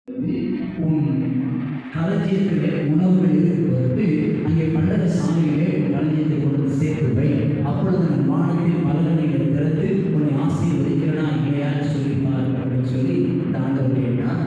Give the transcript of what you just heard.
உன் களஞ்சியத்திலே உணவுகள் இருக்கும்போது அங்கே பண்டக சாலையிலே களஞ்சியத்தை கொண்டு சேர்த்து வை. அப்பொழுது நான் வானத்தில் பலகனைகளை திறந்து உன்னை ஆசீர்வதிக்கிறேனா இல்லையான்னு சொல்லிப்பார் அப்படின்னு சொல்லி இந்த ஆண்டவர் கேட்டார்.